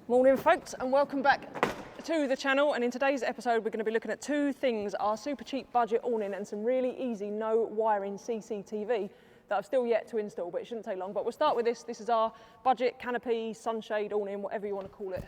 Morning folks, and welcome back to the channel. And in today's episode we're going to be looking at two things: our super cheap budget awning and some really easy no wiring CCTV that I've still yet to install, but it shouldn't take long. But we'll start with this. This is our budget canopy, sunshade awning, whatever you want to call it.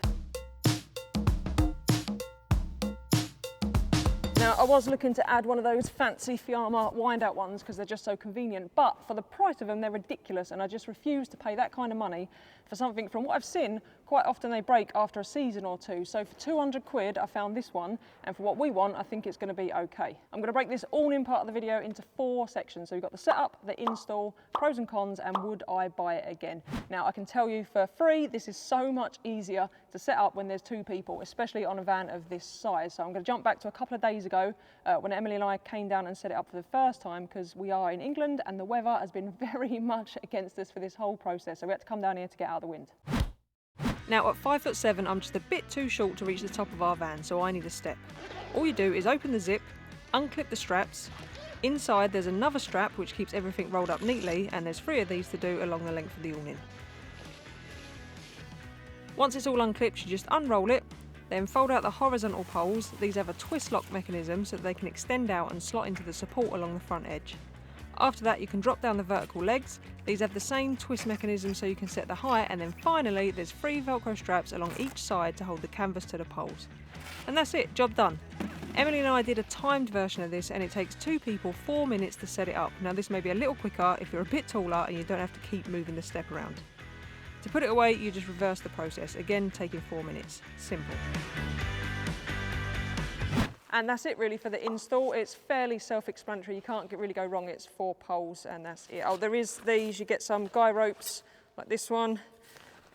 Now, I was looking to add one of those fancy Fiamma wind-out ones because they're just so convenient, but for the price of them, they're ridiculous, and I just refuse to pay that kind of money for something. From what I've seen, quite often they break after a season or two. So for 200 quid, I found this one, and for what we want, I think it's going to be okay. I'm going to break this awning part of the video into 4 sections. So we've got the setup, the install, pros and cons, and would I buy it again? Now, I can tell you for free, this is so much easier to set up when there's 2 people, especially on a van of this size. So I'm going to jump back to a couple of days ago when Emily and I came down and set it up for the first time, because we are in England and the weather has been very much against us for this whole process. So we had to come down here to get out of the wind. Now, at 5'7", I'm just a bit too short to reach the top of our van, so I need a step. All you do is open the zip, unclip the straps. Inside there's another strap which keeps everything rolled up neatly, and there's 3 of these to do along the length of the awning. Once it's all unclipped, you just unroll it, then fold out the horizontal poles. These have a twist lock mechanism so that they can extend out and slot into the support along the front edge. After that, you can drop down the vertical legs. These have the same twist mechanism so you can set the height, and then finally there's 3 Velcro straps along each side to hold the canvas to the poles. And that's it, job done. Emily and I did a timed version of this, and it takes 2 people 4 minutes to set it up. Now, this may be a little quicker if you're a bit taller and you don't have to keep moving the step around. To put it away, you just reverse the process, again taking 4 minutes. Simple. And that's it really for the install. It's fairly self-explanatory, you can't really go wrong. It's 4 poles and that's it. Oh, there is these, you get some guy ropes like this one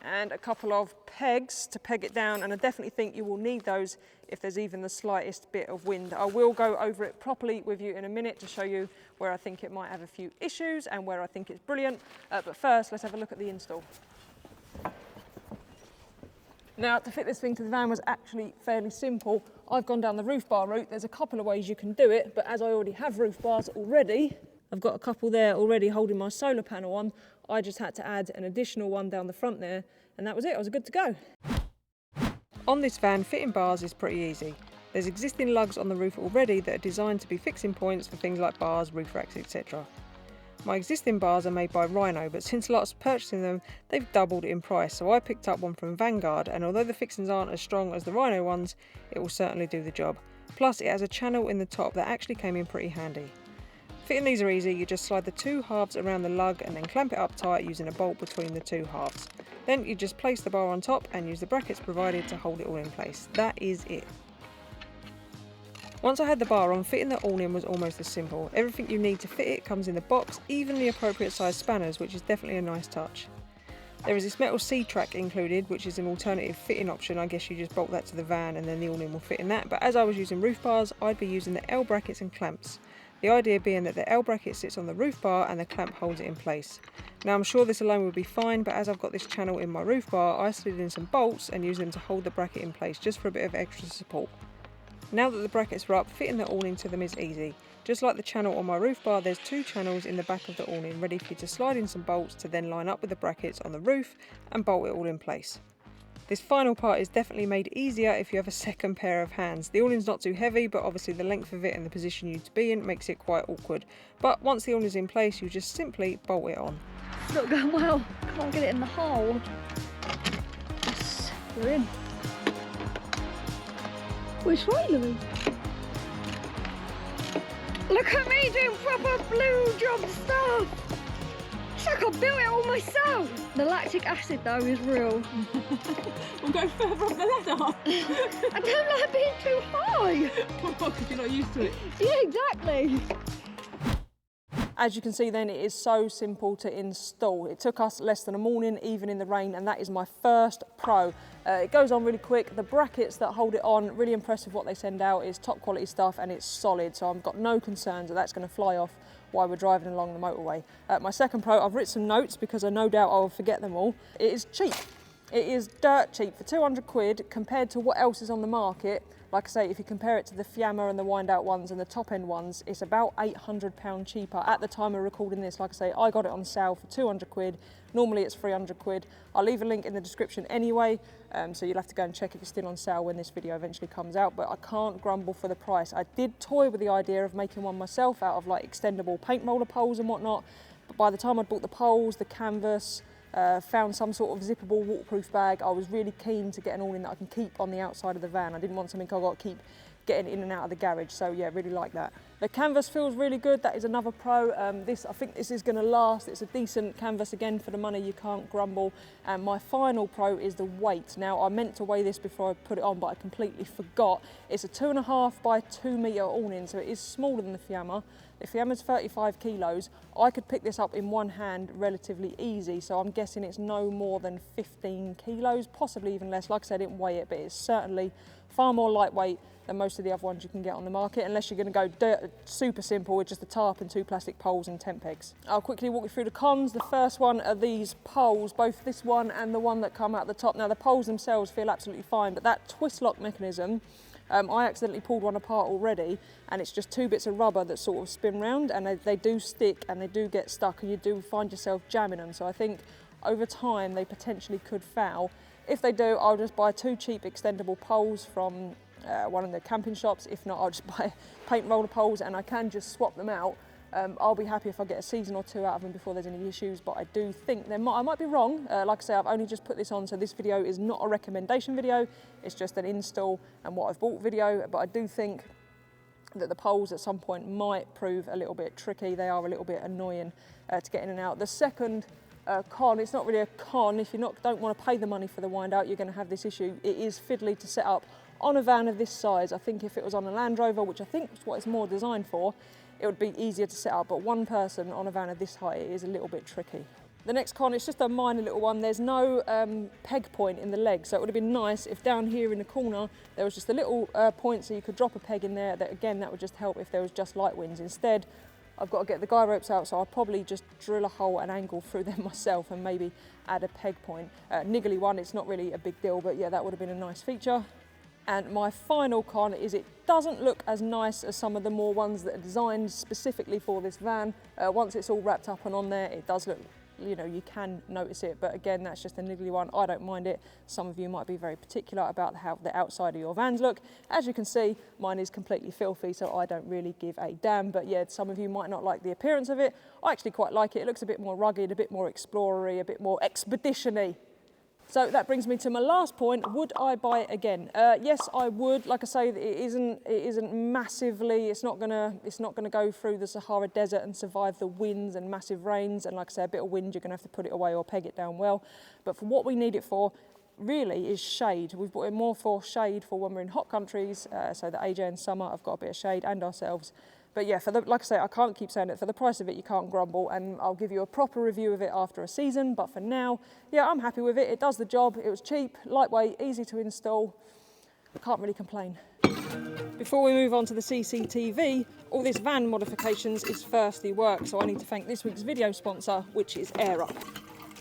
and a couple of pegs to peg it down, and I definitely think you will need those if there's even the slightest bit of wind. I will go over it properly with you in a minute to show you where I think it might have a few issues and where I think it's brilliant. But first, let's have a look at the install. Now, to fit this thing to the van was actually fairly simple. I've gone down the roof bar route. There's a couple of ways you can do it, but as I already have roof bars already, I've got a couple there already holding my solar panel on. I just had to add an additional one down the front there, and that was it. I was good to go. On this van, fitting bars is pretty easy. There's existing lugs on the roof already that are designed to be fixing points for things like bars, roof racks, etc. My existing bars are made by Rhino, but since last purchasing them, they've doubled in price, so I picked up one from Vanguard, and although the fixings aren't as strong as the Rhino ones, it will certainly do the job. Plus, it has a channel in the top that actually came in pretty handy. Fitting these are easy. You just slide the 2 halves around the lug and then clamp it up tight using a bolt between the 2 halves. Then you just place the bar on top and use the brackets provided to hold it all in place. That is it. Once I had the bar on, fitting the awning was almost as simple. Everything you need to fit it comes in the box, even the appropriate size spanners, which is definitely a nice touch. There is this metal C-track included, which is an alternative fitting option. I guess you just bolt that to the van and then the awning will fit in that, but as I was using roof bars, I'd be using the L brackets and clamps. The idea being that the L bracket sits on the roof bar and the clamp holds it in place. Now, I'm sure this alone would be fine, but as I've got this channel in my roof bar, I slid in some bolts and used them to hold the bracket in place just for a bit of extra support. Now that the brackets are up, fitting the awning to them is easy. Just like the channel on my roof bar, there's 2 channels in the back of the awning ready for you to slide in some bolts to then line up with the brackets on the roof and bolt it all in place. This final part is definitely made easier if you have a second pair of hands. The awning's not too heavy, but obviously the length of it and the position you need to be in makes it quite awkward. But once the awning's in place, you just simply bolt it on. It's not going well. Can't get it in the hole. Yes, we're in. Which way, Louis? Look at me doing proper blue job stuff. It's like I built it all myself. The lactic acid though is real. We'll go further up the ladder. I don't like being too high. Because you're not used to it. Yeah, exactly. As you can see then, it is so simple to install. It took us less than a morning, even in the rain, and that is my first pro. It goes on really quick. The brackets that hold it on, really impressive what they send out. It's top quality stuff and it's solid, so I've got no concerns that that's going to fly off while we're driving along the motorway. My second pro, I've written some notes because I no doubt I will forget them all. It is cheap. It is dirt cheap for 200 quid compared to what else is on the market. Like I say, if you compare it to the Fiamma and the wind out ones and the top end ones, it's about £800 cheaper. At the time of recording this, like I say, I got it on sale for 200 quid. Normally it's 300 quid. I'll leave a link in the description anyway, so you'll have to go and check if it's still on sale when this video eventually comes out, but I can't grumble for the price. I did toy with the idea of making one myself out of like extendable paint roller poles and whatnot, but by the time I'd bought the poles, the canvas, found some sort of zippable waterproof bag, I was really keen to get an awning that I can keep on the outside of the van. I didn't want something I've got to keep getting in and out of the garage, so yeah, really like that. The canvas feels really good, that is another pro. I think this is going to last. It's a decent canvas, again, for the money, you can't grumble. And my final pro is the weight. Now, I meant to weigh this before I put it on, but I completely forgot. It's a 2.5 by 2 metre awning, so it is smaller than the Fiamma. The Fiamma's 35 kilos. I could pick this up in one hand relatively easy, so I'm guessing it's no more than 15 kilos, possibly even less. Like I said, I didn't weigh it, but it's certainly far more lightweight than most of the other ones you can get on the market, unless you're going to go super simple with just a tarp and 2 plastic poles and tent pegs. I'll quickly walk you through the cons. The first one are these poles, both this one and the one that come out the top. Now, the poles themselves feel absolutely fine, but that twist lock mechanism, I accidentally pulled one apart already, and it's just 2 bits of rubber that sort of spin round, and they do stick and they do get stuck, and you do find yourself jamming them. So I think over time they potentially could foul. If they do, I'll just buy 2 cheap extendable poles from one of the camping shops. If not, I'll just buy paint roller poles, and I can just swap them out. I'll be happy if I get a season or 2 out of them before there's any issues, but I do think I might be wrong. Like I say, I've only just put this on, so this video is not a recommendation video. It's just an install and what I've bought video, but I do think that the poles at some point might prove a little bit tricky. They are a little bit annoying to get in and out. The second con, it's not really a con. If you don't want to pay the money for the wind out, you're going to have this issue. It is fiddly to set up on a van of this size. I think if it was on a Land Rover, which I think is what it's more designed for, it would be easier to set up, but one person on a van of this height, it is a little bit tricky. The next con, it's just a minor little one. There's no peg point in the leg, so it would have been nice if down here in the corner there was just a little point so you could drop a peg in there. That would just help if there was just light winds. Instead, I've got to get the guy ropes out, so I'll probably just drill a hole and angle through them myself and maybe add a peg point. Niggly one, it's not really a big deal, but yeah, that would have been a nice feature. And my final con is it doesn't look as nice as some of the more ones that are designed specifically for this van. Once it's all wrapped up and on there, it does look, you can notice it, but again, that's just a niggly one. I don't mind it. Some of you might be very particular about how the outside of your vans look. As you can see, mine is completely filthy, so I don't really give a damn, but yeah, some of you might not like the appearance of it. I actually quite like it. It looks a bit more rugged, a bit more explorer-y, a bit more expedition-y. So that brings me to my last point. Would I buy it again? Yes, I would. Like I say, it isn't massively. It's not gonna go through the Sahara Desert and survive the winds and massive rains. And like I say, a bit of wind, you're gonna have to put it away or peg it down well. But for what we need it for, really, is shade. We've bought it more for shade for when we're in hot countries. So the AJ in summer, I've got a bit of shade, and ourselves. But yeah, like I say, I can't keep saying it. For the price of it, you can't grumble, and I'll give you a proper review of it after a season. But for now, yeah, I'm happy with it. It does the job. It was cheap, lightweight, easy to install. I can't really complain. Before we move on to the CCTV, all this van modifications is firstly work, so I need to thank this week's video sponsor, which is Air Up.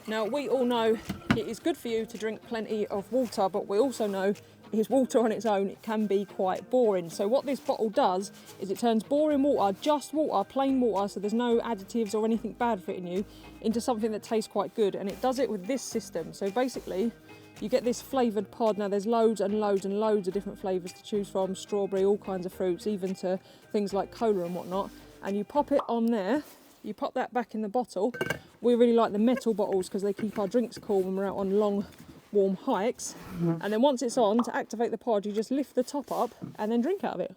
Now, we all know it is good for you to drink plenty of water, but we also know is water on its own, it can be quite boring. So what this bottle does is it turns boring water, just water, plain water, so there's no additives or anything bad for it in you, into something that tastes quite good. And it does it with this system. So basically, you get this flavoured pod. Now there's loads and loads and loads of different flavours to choose from, strawberry, all kinds of fruits, even to things like cola and whatnot. And you pop it on there, you pop that back in the bottle. We really like the metal bottles because they keep our drinks cool when we're out on long, warm hikes. And then once it's on, to activate the pod, you just lift the top up and then drink out of it.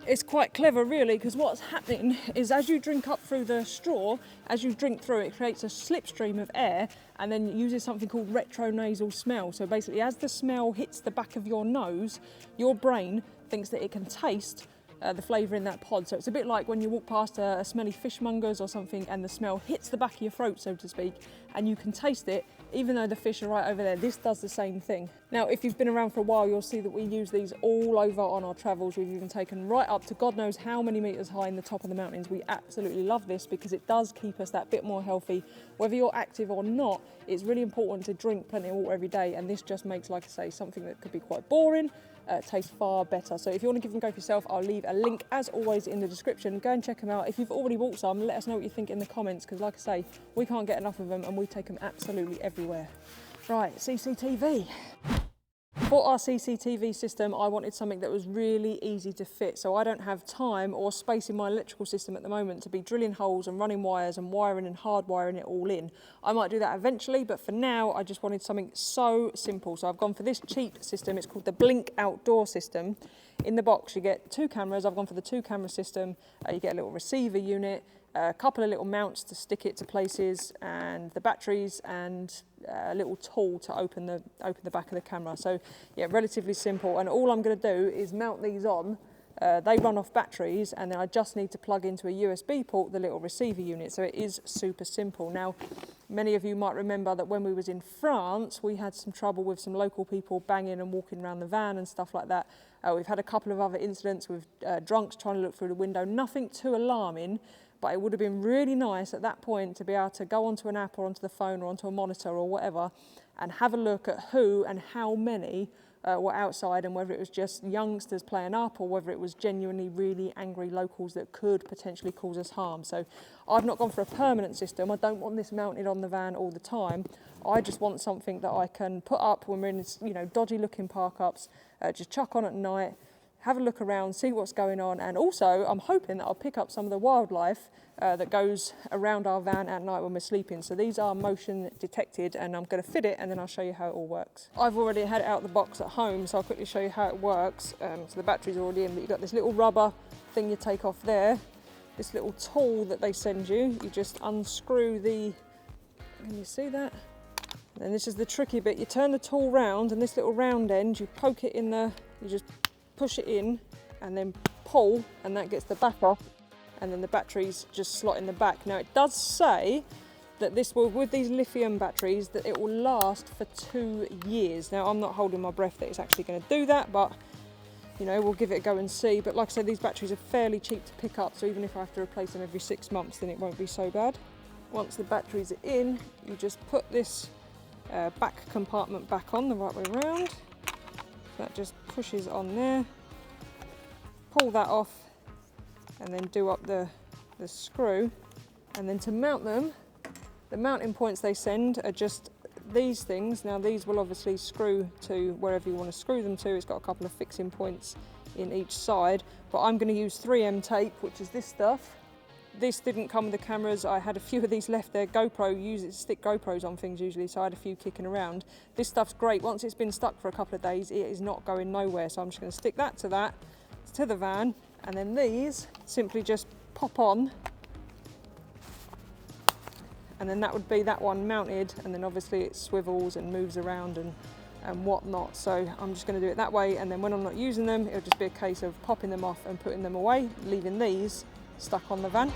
It's quite clever really, because what's happening is as you drink up through the straw, as you drink through it creates a slipstream of air and then it uses something called retronasal smell. So basically as the smell hits the back of your nose, your brain thinks that it can taste the flavour in that pod. So it's a bit like when you walk past a smelly fishmongers or something and the smell hits the back of your throat, so to speak, and you can taste it, even though the fish are right over there. This does the same thing. Now, if you've been around for a while, you'll see that we use these all over on our travels. We've even taken right up to God knows how many metres high in the top of the mountains. We absolutely love this because it does keep us that bit more healthy. Whether you're active or not, it's really important to drink plenty of water every day, and this just makes, like I say, something that could be quite boring, taste far better. So if you want to give them a go for yourself, I'll leave a link as always in the description. Go and check them out. If you've already bought some, let us know what you think in the comments, because like I say, we can't get enough of them and we take them absolutely everywhere. Right, CCTV. For our CCTV system, I wanted something that was really easy to fit, so I don't have time or space in my electrical system at the moment to be drilling holes and running wires and wiring and hardwiring it all in. I might do that eventually, but for now I just wanted something so simple. So I've gone for this cheap system. It's called the Blink outdoor system. In the box you get 2 cameras. I've gone for the 2 camera system. You get a little receiver unit, a couple of little mounts to stick it to places, and the batteries, and a little tool to open the back of the camera. So yeah, relatively simple, and all I'm going to do is mount these on. They run off batteries, and then I just need to plug into a USB port the little receiver unit. So it is super simple. Now, many of you might remember that when we was in France, we had some trouble with some local people banging and walking around the van and stuff like that. We've had a couple of other incidents with drunks trying to look through the window. Nothing too alarming, but it would have been really nice at that point to be able to go onto an app or onto the phone or onto a monitor or whatever and have a look at who and how many were outside, and whether it was just youngsters playing up or whether it was genuinely really angry locals that could potentially cause us harm. So I've not gone for a permanent system. I don't want this mounted on the van all the time. I just want something that I can put up when we're in, you know, dodgy looking park-ups, just chuck on at night, have a look around, see what's going on, and also I'm hoping that I'll pick up some of the wildlife that goes around our van at night when we're sleeping. So these are motion detected, and I'm going to fit it and then I'll show you how it all works. I've already had it out of the box at home, so I'll quickly show you how it works. So the battery's already in, but you've got this little rubber thing you take off there, this little tool that they send you. You just unscrew the, can you see that? And this is the tricky bit. You turn the tool round, and this little round end, you poke it in the, you just push it in and then pull, and that gets the back off, and then the batteries just slot in the back. Now it does say that this will, with these lithium batteries, that it will last for 2 years. Now I'm not holding my breath that it's actually going to do that, but you know, we'll give it a go and see. But like I said, these batteries are fairly cheap to pick up, so even if I have to replace them every 6 months, then it won't be so bad. Once the batteries are in, you just put this back compartment back on the right way around. That just pushes on there, pull that off, and then do up the screw. And then to mount them, the mounting points they send are just these things. Now these will obviously screw to wherever you want to screw them to. It's got a couple of fixing points in each side, but I'm going to use 3M tape, which is this stuff. This didn't come with the cameras. I had a few of these left there. GoPro use it to stick GoPros on things usually, so I had a few kicking around. This stuff's great. Once it's been stuck for a couple of days, it is not going nowhere. So I'm just going to stick that to the van, and then these simply just pop on, and then that would be that one mounted, and then obviously it swivels and moves around and whatnot. So I'm just going to do it that way, and then when I'm not using them, it'll just be a case of popping them off and putting them away, leaving these stuck on the van.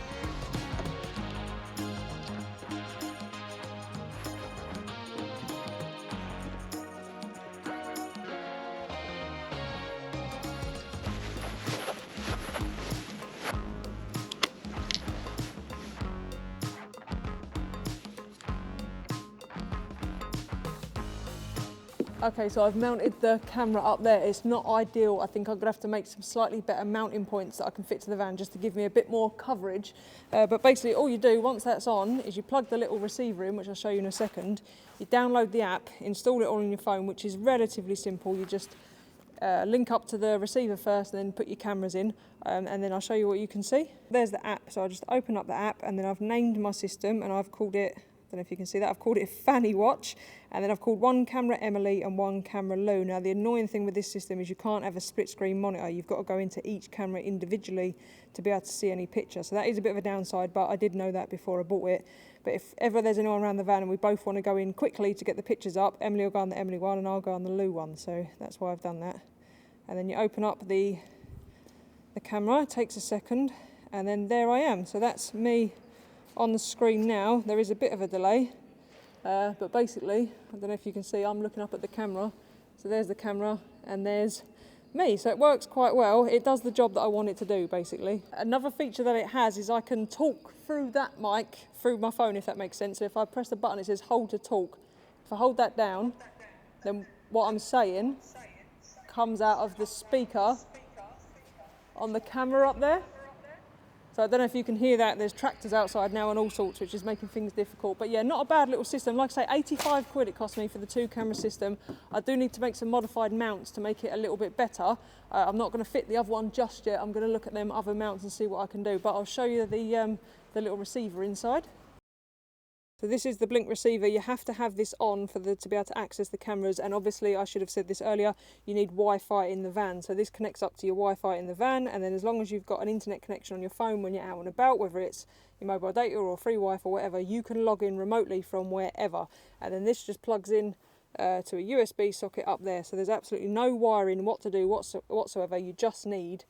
Okay, so I've mounted the camera up there. It's not ideal. I think I'm gonna have to make some slightly better mounting points that I can fit to the van just to give me a bit more coverage. But basically all you do once that's on is you plug the little receiver in, which I'll show you in a second. You download the app, install it all on your phone, which is relatively simple. You just link up to the receiver first and then put your cameras in, and then I'll show you what you can see. There's the app, so I just open up the app, and then I've named my system, and I've called it, I don't know if you can see that, I've called it Fanny Watch, and then I've called one camera Emily and one camera Lou. Now the annoying thing with this system is you can't have a split screen monitor. You've got to go into each camera individually to be able to see any picture. So that is a bit of a downside, but I did know that before I bought it. But if ever there's anyone around the van and we both want to go in quickly to get the pictures up, Emily will go on the Emily one and I'll go on the Lou one. So that's why I've done that. And then you open up the the camera. It takes a second, and then there I am. So that's me on the screen now. There is a bit of a delay, but basically, I don't know if you can see, I'm looking up at the camera. So there's the camera, and there's me. So it works quite well. It does the job that I want it to do, basically. Another feature that it has is I can talk through that mic, through my phone, if that makes sense. So if I press the button, it says hold to talk. If I hold that down, then what I'm saying comes out of the speaker on the camera up there. So I don't know if you can hear that. There's tractors outside now and all sorts, which is making things difficult. But yeah, not a bad little system. Like I say, 85 quid it cost me for the 2-camera system. I do need to make some modified mounts to make it a little bit better. I'm not going to fit the other one just yet. I'm going to look at them other mounts and see what I can do. But I'll show you the little receiver inside. So this is the Blink receiver. You have to have this on to be able to access the cameras, and obviously I should have said this earlier, you need Wi-Fi in the van. So this connects up to your Wi-Fi in the van, and then as long as you've got an internet connection on your phone when you're out and about, whether it's your mobile data or free Wi-Fi or whatever, you can log in remotely from wherever. And then this just plugs in to a USB socket up there. So there's absolutely no wiring what to do whatsoever. You just need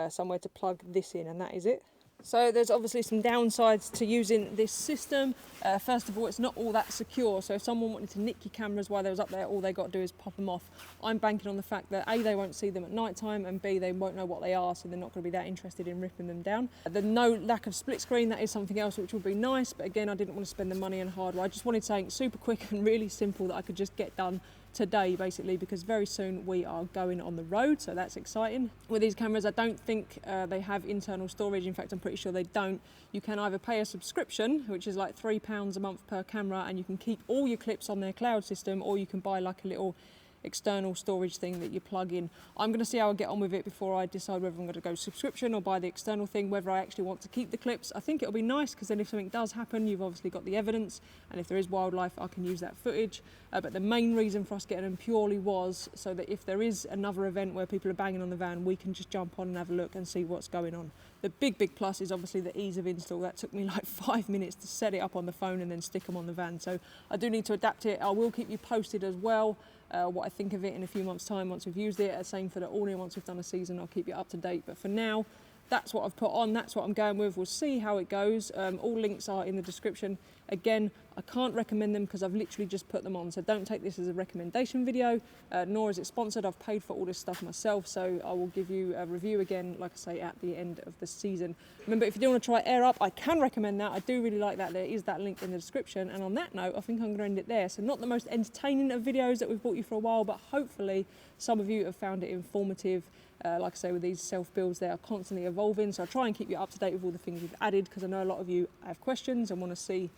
somewhere to plug this in, and that is it. So there's obviously some downsides to using this system. First of all, it's not all that secure. So if someone wanted to nick your cameras while they was up there, all they got to do is pop them off. I'm banking on the fact that A, they won't see them at night time, and B, they won't know what they are, so they're not going to be that interested in ripping them down. The no lack of split screen, that is something else which would be nice, but again, I didn't want to spend the money on hardware. I just wanted something super quick and really simple that I could just get done today, basically, because very soon we are going on the road, so that's exciting. With these cameras, I don't think they have internal storage. In fact, I'm pretty sure they don't. You can either pay a subscription, which is like £3 a month per camera, and you can keep all your clips on their cloud system, or you can buy like a little external storage thing that you plug in. I'm going to see how I get on with it before I decide whether I'm going to go subscription or buy the external thing, whether I actually want to keep the clips. I think it'll be nice because then if something does happen, you've obviously got the evidence, and if there is wildlife, I can use that footage. But the main reason for us getting them purely was so that if there is another event where people are banging on the van, we can just jump on and have a look and see what's going on. The big plus is obviously the ease of install. That took me like 5 minutes to set it up on the phone and then stick them on the van. So I do need to adapt it. I will keep you posted as well. What I think of it in a few months' time once we've used it. Same for the AWNING, once we've done a season, I'll keep you up to date. But for now, that's what I've put on, that's what I'm going with. We'll see how it goes. All links are in the description. Again, I can't recommend them because I've literally just put them on, so don't take this as a recommendation video, nor is it sponsored. I've paid for all this stuff myself, so I will give you a review again, like I say, at the end of the season. Remember, if you do want to try Air Up, I can recommend that. I do really like that. There is that link in the description. And on that note, I think I'm going to end it there. So not the most entertaining of videos that we've brought you for a while, but hopefully some of you have found it informative. Like I say, with these self-builds, they are constantly evolving, so I try and keep you up to date with all the things we've added, because I know a lot of you have questions and want to see,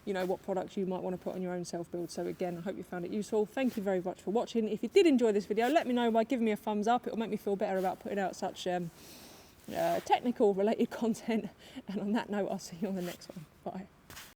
you know, what products you might want to put on your own self-build. So again, I hope you found it useful. Thank you very much for watching. If you did enjoy this video, let me know by giving me a thumbs up. It'll make me feel better about putting out such technical related content. And on that note, I'll see you on the next one. Bye.